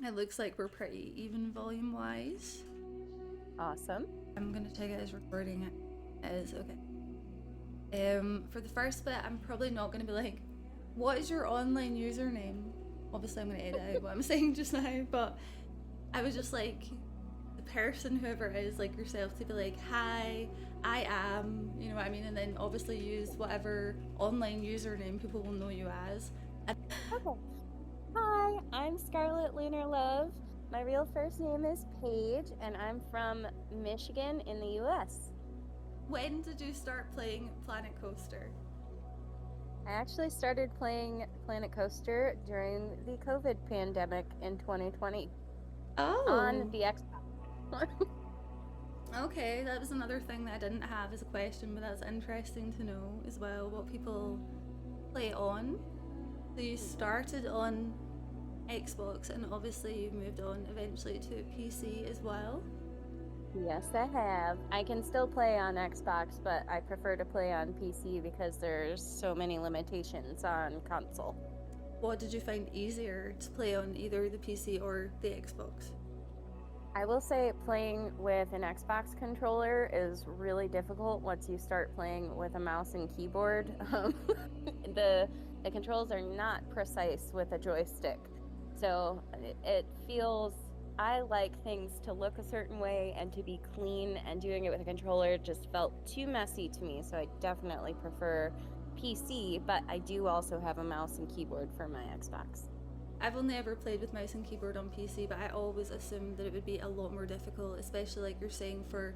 It looks like we're pretty even volume-wise. Awesome. I'm gonna check it as recording. It is okay. For the first bit, I'm probably not gonna be like, "What is your online username?" Obviously, I'm gonna edit out what I'm saying just now, but I was just like, the person, whoever it is, like yourself, to be like, "Hi, I am," you know what I mean, and then obviously use whatever online username people will know you as. Okay. Hi, I'm ScarlerLunarLove. My real first name is Paige, and I'm from Michigan in the US. When did you start playing Planet Coaster? I actually started playing Planet Coaster during the COVID pandemic in 2020 on Oh, the Xbox. okay, that was another thing that I didn't have as a question, but that's interesting to know as well what people play on. So you started on Xbox and obviously you moved on eventually to PC as well. Yes, I have. I can still play on Xbox, but I prefer to play on PC because there's so many limitations on console. What did you find easier to play on either the PC or the Xbox? I will say playing with an Xbox controller is really difficult once you start playing with a mouse and keyboard. The the controls are not precise with a joystick. So it feels I like things to look a certain way and to be clean, and doing it with a controller just felt too messy to me. So I definitely prefer PC, but I do also have a mouse and keyboard for my Xbox. I've only ever played with mouse and keyboard on PC, but I always assumed that it would be a lot more difficult, especially like you're saying for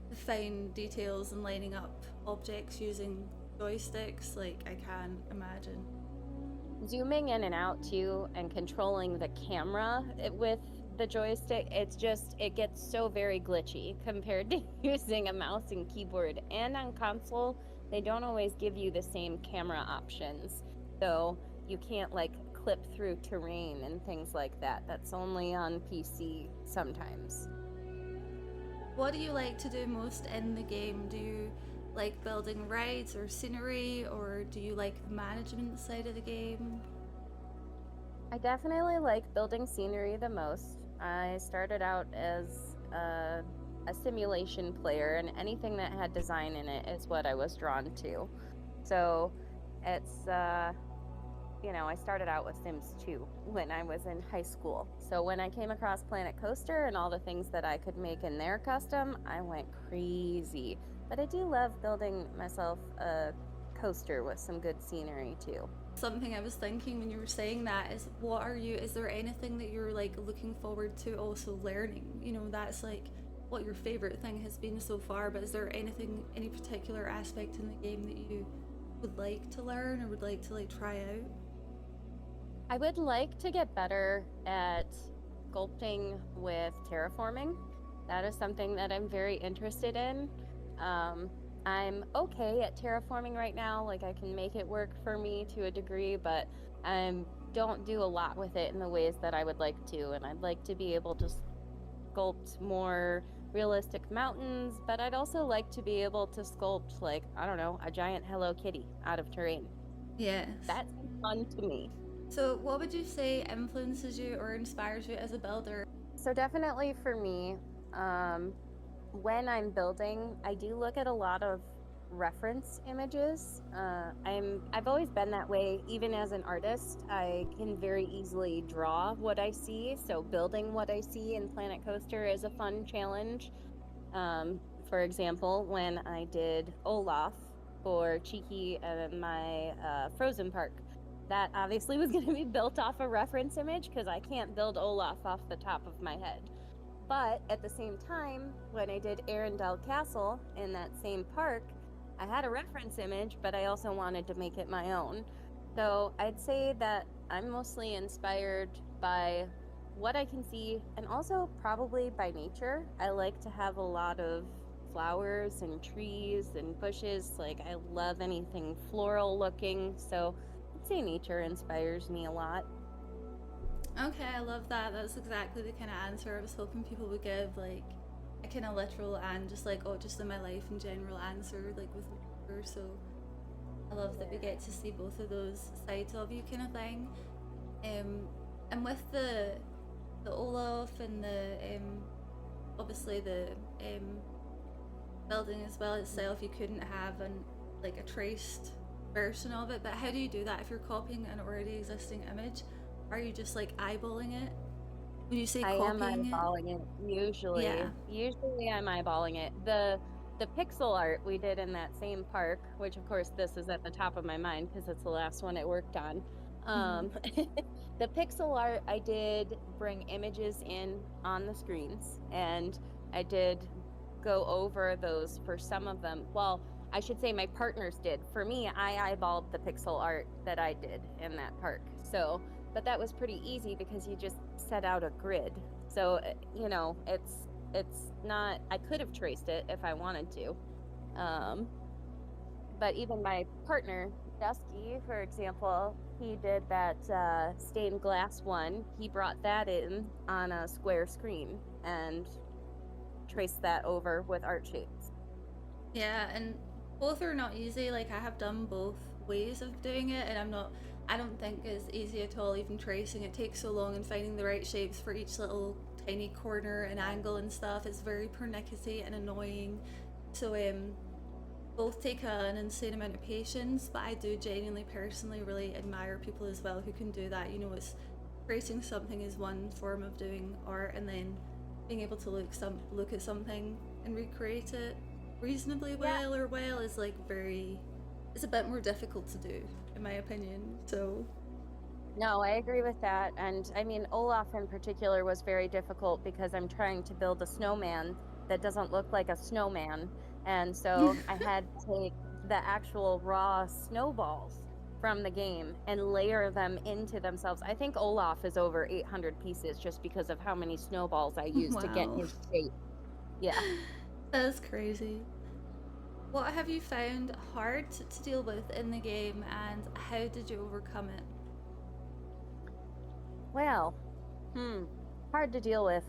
the fine details and lining up objects using joysticks. Like, I can't imagine. Zooming in and out too and controlling the camera with the joystick, it gets so very glitchy compared to using a mouse and keyboard. And on console, they don't always give you the same camera options, so you can't like clip through terrain and things like that. That's only on PC sometimes. What do you like to do most in the game? Do you like building rides or scenery, or do you like the management side of the game? I definitely like building scenery the most. I started out as a simulation player, and anything that had design in it is what I was drawn to. So it's, I started out with Sims 2 when I was in high school. So when I came across Planet Coaster and all the things that I could make in their custom, I went crazy. But I do love building myself a coaster with some good scenery too. Something I was thinking when you were saying that is, is there anything that you're like looking forward to also learning? You know, that's like what your favorite thing has been so far, but is there anything, any particular aspect in the game that you would like to learn or would like to like try out? I would like to get better at sculpting with terraforming. That is something that I'm very interested in. Um, I'm okay at terraforming right now. Like I can make it work for me to a degree, but I don't do a lot with it in the ways that I would like to. And I'd like to be able to sculpt more realistic mountains, but I'd also like to be able to sculpt, like, I don't know, a giant Hello Kitty out of terrain. Yes. That's fun to me. So, what would you say influences you or inspires you as a builder? So definitely for me, um, when I'm building, I do look at a lot of reference images. I've always been that way. Even as an artist, I can very easily draw what I see. So building what I see in Planet Coaster is a fun challenge. For example, when I did Olaf for Cheeky and my Frozen Park, that obviously was going to be built off a reference image because I can't build Olaf off the top of my head. But at the same time, when I did Arendelle Castle in that same park, I had a reference image, but I also wanted to make it my own. So I'd say that I'm mostly inspired by what I can see and also probably by nature. I like to have a lot of flowers and trees and bushes. Like I love anything floral looking. So I'd say nature inspires me a lot. Okay, I love that. That's exactly the kind of answer I was hoping people would give, like a kind of literal and just like, oh, just in my life in general answer, like with nature. So I love that we get to see both of those sides of you, kind of thing. Um, and with the Olaf and the obviously the building as well itself, you couldn't have an like a traced version of it. But how do you do that if you're copying an already existing image? Are you just like eyeballing it? When you say I am copying it, eyeballing it usually. yeah. Usually I'm eyeballing it. The pixel art we did in that same park, which of course this is at the top of my mind because it's the last one I worked on. Mhm. The pixel art, I did bring images in on the screens, and I did go over those for some of them. Well, I should say my partners did. For me, I eyeballed the pixel art that I did in that park. So, but that was pretty easy because you just set out a grid. So, it's not, I could have traced it if I wanted to. Um, but even my partner, Dusky, for example, he did that stained glass one. He brought that in on a square screen and traced that over with art shapes. Yeah, and both are not easy. Like I have done both ways of doing it, and I don't think it's easy at all. Even tracing, it takes so long, and finding the right shapes for each little tiny corner and angle and stuff. It's very pernickety and annoying. So both take an insane amount of patience, but I do genuinely, personally, really admire people as well who can do that. You know, it's creating something is one form of doing art, and then being able to look at something and recreate it reasonably Yeah, well is like very. It's a bit more difficult to do, in my opinion. So no, I agree with that. And I mean, Olaf in particular was very difficult because I'm trying to build a snowman that doesn't look like a snowman. And so I had to take the actual raw snowballs from the game and layer them into themselves. I think Olaf is over 800 pieces just because of how many snowballs I used to get wow, his shape. Yeah. that's crazy. What have you found hard to deal with in the game, and how did you overcome it? Well, hard to deal with.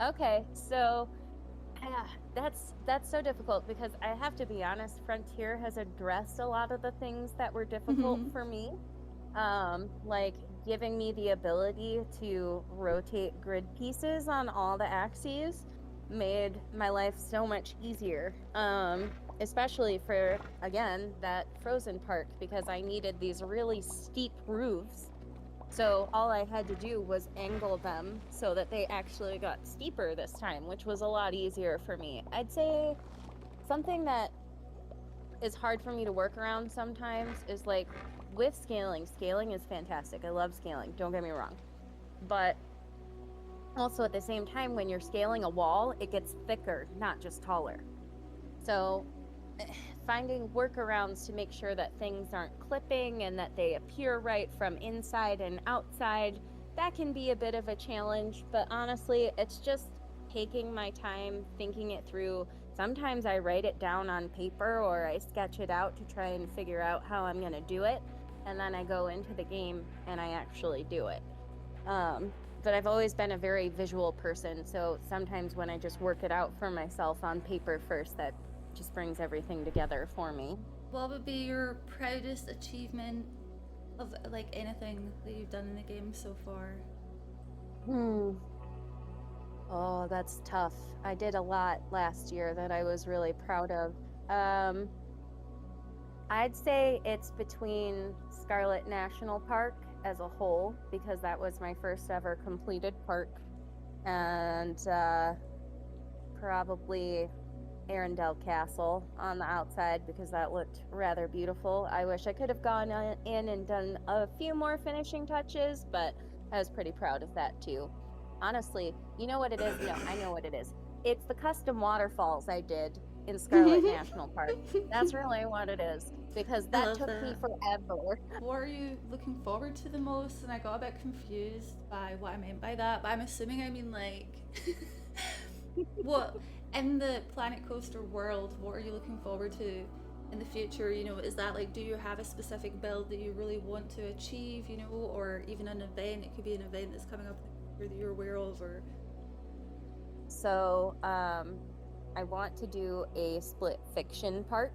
Okay, so yeah, that's so difficult because I have to be honest, Frontier has addressed a lot of the things that were difficult Mhm. for me. Like giving me the ability to rotate grid pieces on all the axes made my life so much easier. Especially for again that frozen park because I needed these really steep roofs, so all I had to do was angle them so that they actually got steeper this time, which was a lot easier for me. I'd say something that is hard for me to work around sometimes is like with scaling. Scaling is fantastic. I love scaling, don't get me wrong. But also at the same time, when you're scaling a wall, it gets thicker, not just taller. So finding workarounds to make sure that things aren't clipping and that they appear right from inside and outside, that can be a bit of a challenge. But honestly, it's just taking my time, thinking it through. Sometimes I write it down on paper or I sketch it out to try and figure out how I'm going to do it. And then I go into the game and I actually do it. Um, but I've always been a very visual person, so sometimes when I just work it out for myself on paper first, that just brings everything together for me. What would be your proudest achievement of like anything that you've done in the game so far? Hmm. Oh, that's tough. I did a lot last year that I was really proud of. Um, I'd say it's between Scarlet National Park as a whole, because that was my first ever completed park, and probably Arendelle Castle on the outside because that looked rather beautiful. I wish I could have gone in and done a few more finishing touches, but I was pretty proud of that too. Honestly, you know what it is? No, I know what it is. It's the custom waterfalls I did in Scarlet National Park. That's really what it is because I that love took me that. forever. What are you looking forward to the most? And I got a bit confused by what I meant by that, but I'm assuming I mean like what in the Planet Coaster world, what are you looking forward to in the future? You know, is that like, do you have a specific build that you really want to achieve, you know, or even an event? It could be an event that's coming up in the future that you're aware of, or. So, I want to do a split fiction park.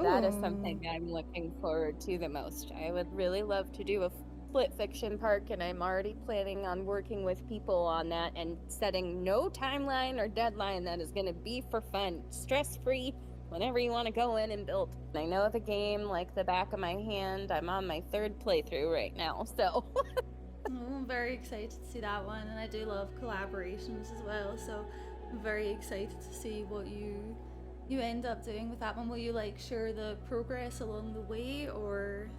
That is Oh. something I'm looking forward to the most. I would really love to do a split fiction park, and I'm already planning on working with people on that and setting no timeline or deadline. That is going to be for fun, stress-free, whenever you want to go in and build. I know the game like the back of my hand. I'm on my 3rd playthrough right now, so Oh, I'm very excited to see that one, and I do love collaborations as well. So I'm very excited to see what you end up doing with that one. Will you like share the progress along the way, or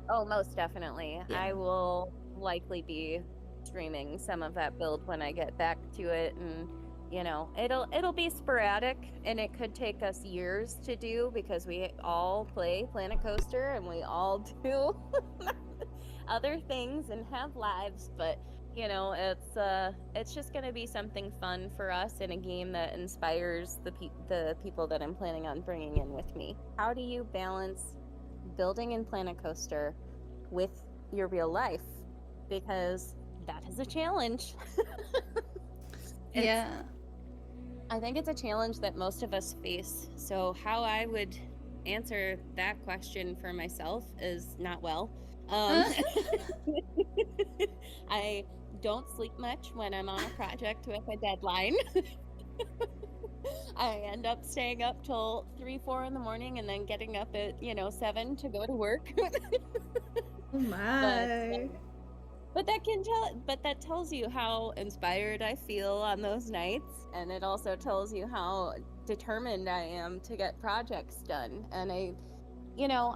oh, most definitely. yeah? I will likely be streaming some of that build when I get back to it, and it'll be sporadic, and it could take us years to do because we all play Planet Coaster and we all do other things and have lives, but it's just going to be something fun for us in a game that inspires the people that I'm planning on bringing in with me. How do you balance building in Planet Coaster with your real life? Because that is a challenge. Yeah. I think it's a challenge that most of us face. So how I would answer that question for myself is not well. I don't sleep much when I'm on a project with a deadline. I end up staying up till 3, 4 in the morning and then getting up at 7 to go to work. Oh but my. but that tells you how inspired I feel on those nights, and it also tells you how determined I am to get projects done. And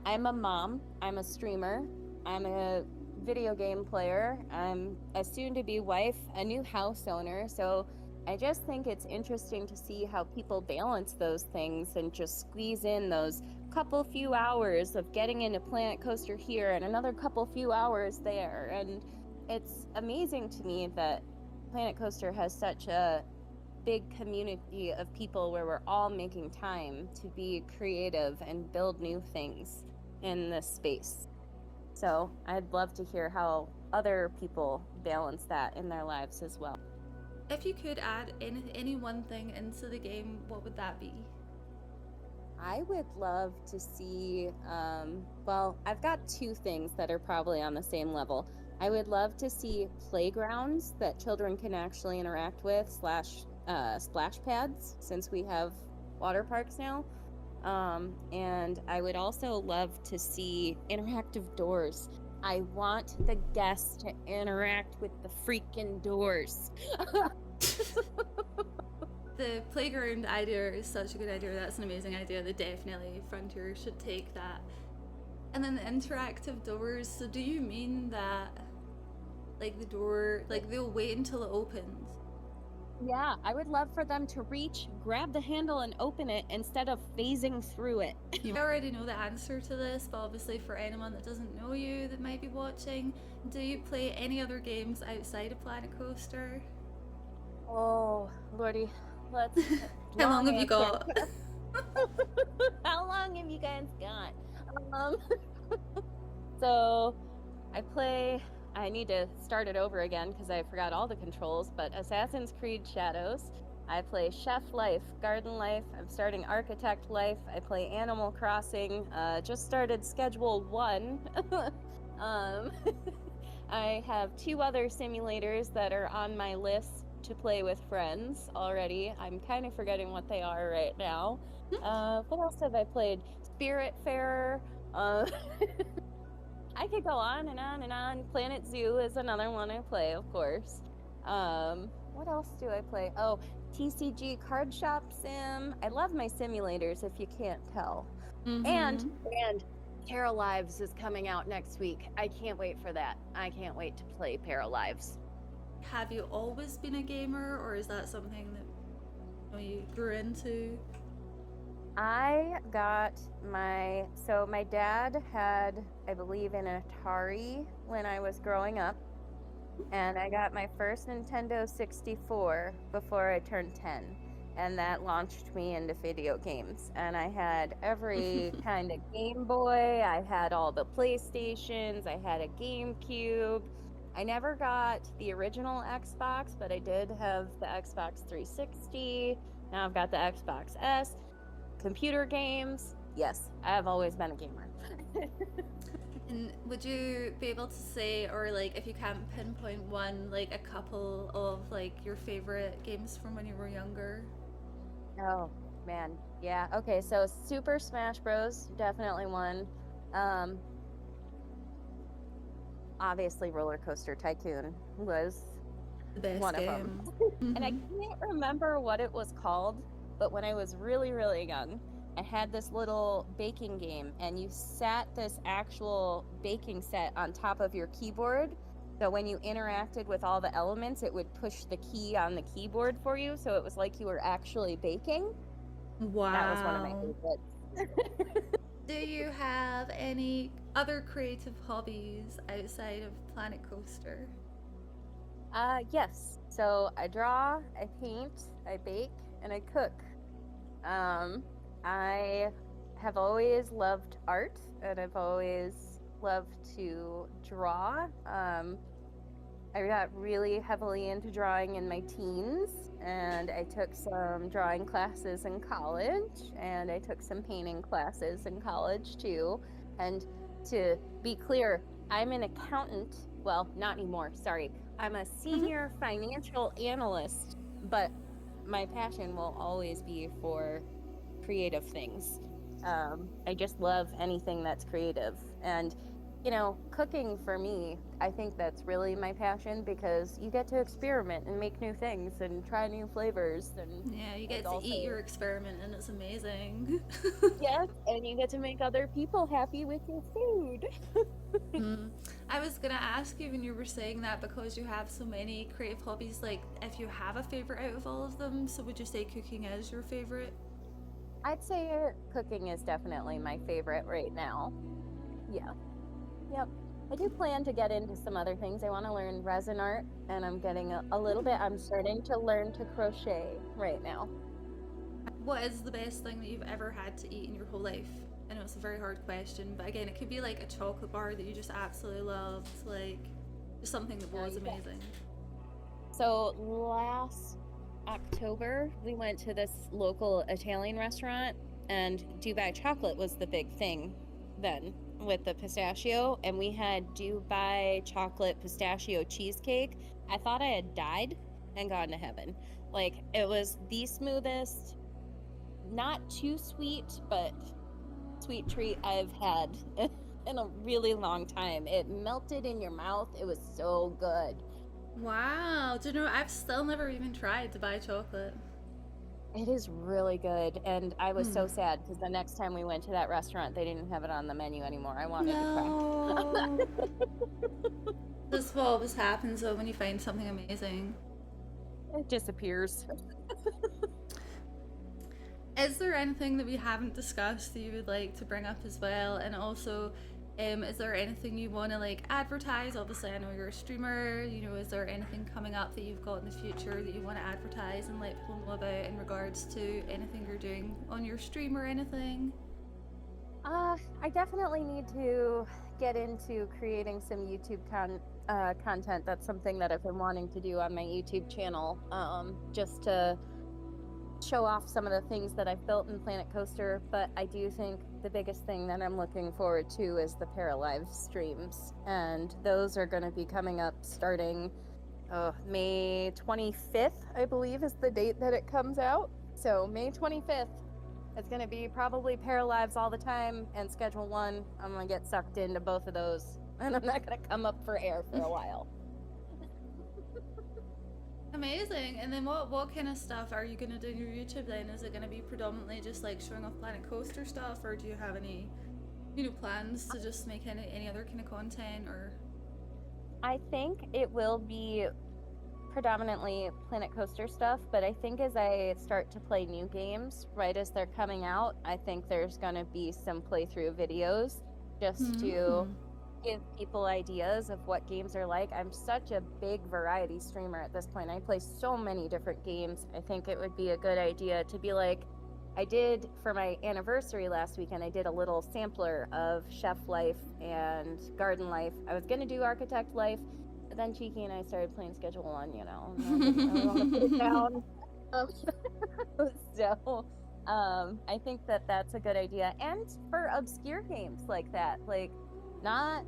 I'm a mom, I'm a streamer, I'm a video game player, I'm a soon-to-be wife, a new house owner. So I just think it's interesting to see how people balance those things and just squeeze in those couple few hours of getting into Planet Coaster here and another couple few hours there. And it's amazing to me that Planet Coaster has such a big community of people where we're all making time to be creative and build new things in this space. So I'd love to hear how other people balance that in their lives as well. If you could add any one thing into the game, what would that be? I would love to see, well, I've got 2 things that are probably on the same level. I would love to see playgrounds that children can actually interact with, splash pads, since we have water parks now. And I would also love to see interactive doors. I want the guests to interact with the freaking doors. The playground idea is such a good idea. That's an amazing idea. Definitely Frontier should take that. And then the interactive doors. So do you mean that like the door, like they'll wait until it opens? Yeah, I would love for them to reach, grab the handle, and open it instead of phasing through it. You already know the answer to this, but obviously for anyone that doesn't know you that might be watching, do you play any other games outside of Planet Coaster? Oh, Lordy, let's. How long have you got? How long have you guys got? So, I need to start it over again because I forgot all the controls, but Assassin's Creed Shadows. I play Chef Life, Garden Life. I'm starting Architect Life. I play Animal Crossing. Just started Schedule 1. I have 2 other simulators that are on my list to play with friends already. I'm kind of forgetting what they are right now. What else have I played? Spiritfarer. I could go on and on and on. Planet Zoo is another one I play, of course. What else do I play? Oh, TCG Card Shop Sim. I love my simulators, if you can't tell. Mm-hmm. And Paralives is coming out next week. I can't wait for that. I can't wait to play Paralives. Have you always been a gamer, or is that something that you grew into? I got so my dad had, I believe, an Atari when I was growing up, and I got my first Nintendo 64 before I turned 10, and that launched me into video games. And I had every kind of Game Boy, I had all the PlayStations, I had a GameCube. I never got the original Xbox, but I did have the Xbox 360. Now I've got the Xbox S. Computer games, yes, I have always been a gamer. And would you be able to say, or like if you can't pinpoint one, like a couple of like your favorite games from when you were younger? Oh man, yeah. Okay, so Super Smash Bros. Definitely one. Um, Obviously Roller Coaster Tycoon was The best one of them. game. And I Hmm. can't remember what it was called, but when I was really, really young, I had this little baking game, and you sat this actual baking set on top of your keyboard. So when you interacted with all the elements, it would push the key on the keyboard for you. So it was like you were actually baking. That was one of my Wow. favorites. Do you have any other creative hobbies outside of Planet Coaster? Yes. So I draw, I paint, I bake, and I cook. Um, I have always loved art, and I've always loved to draw. I got really heavily into drawing in my teens, and I took some drawing classes in college, and I took some painting classes in college too. And to be clear, I'm an accountant. Well, not anymore, sorry. I'm a Hmm. senior financial analyst, but my passion will always be for creative things. I just love anything that's creative. And, cooking for me, I think that's really my passion because you get to experiment and make new things and try new flavors. And Yeah, you it's get to eat also, your experiment and it's amazing. yes, and you get to make other people happy with your food. Mm. I was gonna ask you when you were saying that because you have so many creative hobbies, like if you have a favorite out of all of them, so would you say cooking is your favorite? I'd say cooking is definitely my favorite right now. Yeah. Yep. I do plan to get into some other things. I want to learn resin art, and I'm getting a little bit. I'm starting to learn to crochet right now. What is the best thing that you've ever had to eat in your whole life? I know it's a very hard question, but again, it could be like a chocolate bar that you just absolutely loved, like just something that Now was you bet. amazing. So last October, we went to this local Italian restaurant, and Dubai chocolate was the big thing then with the pistachio, and we had Dubai chocolate pistachio cheesecake. I thought I had died and gone to heaven. Like, it was the smoothest, not too sweet, but sweet treat I've had in a really long time. It melted in your mouth. It was so good. Wow, do you know I've still never even tried to buy chocolate. It is really good. And I was Hmm. so sad because the next time we went to that restaurant, they didn't have it on the menu anymore. I wanted to cry. No. This is what always happens though when you find something amazing. It disappears. Is there anything that we haven't discussed that you would like to bring up as well? And also, is there anything you want to like advertise? Obviously, I know you're a streamer. You know, is there anything coming up that you've got in the future that you want to advertise and let people know about in regards to anything you're doing on your stream or anything? I definitely need to get into creating some YouTube content. That's something that I've been wanting to do on my YouTube channel. Just to show off some of the things that I've built in Planet Coaster, but I do think the biggest thing that I'm looking forward to is the Paralive streams, and those are going to be coming up starting May 25th, I believe, is the date that it comes out. So May 25th, it's going to be probably Paralives all the time, and Schedule 1, I'm going to get sucked into both of those, and I'm not going to come up for air for a while. Amazing. And then what kind of stuff are you gonna do on your YouTube then? Is it gonna be predominantly just like showing off Planet Coaster stuff, or do you have any, plans to just make any other kind of content or? I think it will be predominantly Planet Coaster stuff, but I think as I start to play new games, right as they're coming out, I think there's going to be some playthrough videos just to Hmm. give people ideas of what games are like. I'm such a big variety streamer at this point. I play so many different games. I think it would be a good idea to be like, I did for my anniversary last weekend, I did a little sampler of Chef Life and Garden Life. I was going to do Architect Life, but then Cheeky and I started playing Schedule 1, and I didn't really want to put it down. Um, so I think that that's a good idea. And for obscure games like that, like Not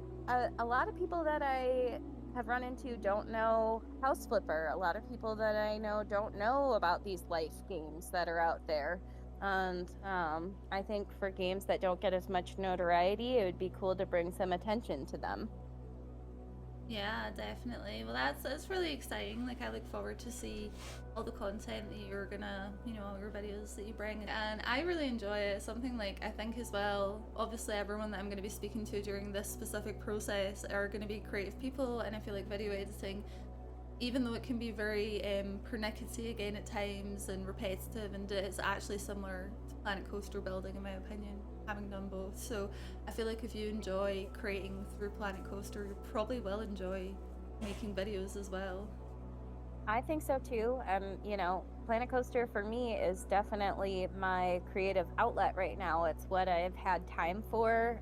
a lot of people that I have run into don't know House Flipper. A lot of people that I know don't know about these life games that are out there. And I think for games that don't get as much notoriety, it would be cool to bring some attention to them. Yeah, definitely. Well, that's really exciting. Like, I look forward to see all the content that you're gonna, all your videos that you bring, and I really enjoy it. Something like I think as well. Obviously, everyone that I'm gonna be speaking to during this specific process are gonna be creative people, and I feel like video editing, even though it can be very pernickety again at times and repetitive, and it's actually similar to Planet Coaster building, in my opinion, having done both. So I feel like if you enjoy creating through Planet Coaster, you probably will enjoy making videos as well. I think so too. Planet Coaster for me is definitely my creative outlet right now. It's what I've had time for,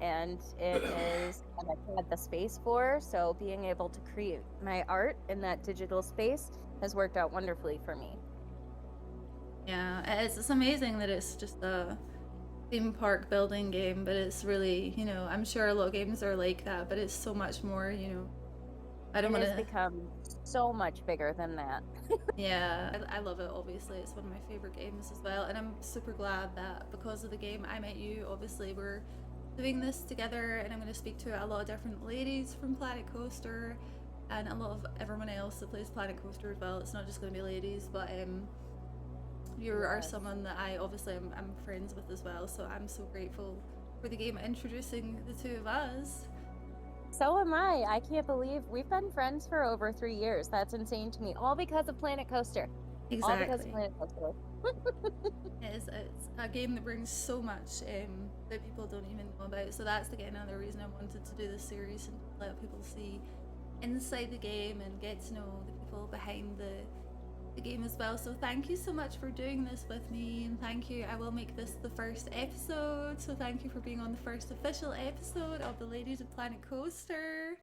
and it is what I've had the space for. So being able to create my art in that digital space has worked out wonderfully for me. Yeah, it's amazing that it's just a theme park building game, but it's really, I'm sure a lot of games are like that, but it's so much more, I don't It want has to. become so much bigger than that. Yeah, I love it, obviously. It's one of my favorite games as well. And I'm super glad that because of the game, I met you. Obviously, we're doing this together, and I'm going to speak to a lot of different ladies from Planet Coaster and a lot of everyone else that plays Planet Coaster as well. It's not just going to be ladies, but you are Yes. someone that I obviously am friends with as well. So I'm so grateful for the game introducing the two of us. So am I. I can't believe we've been friends for over 3 years. That's insane to me. All because of Planet Coaster. All because of Exactly. Planet Coaster. It's a game that brings so much that people don't even know about. So that's again another reason I wanted to do this series and let people see inside the game and get to know the people behind the game as well. So thank you so much for doing this with me, and thank you. I will make this the first episode. So thank you for being on the first official episode of the Ladies of Planet Coaster.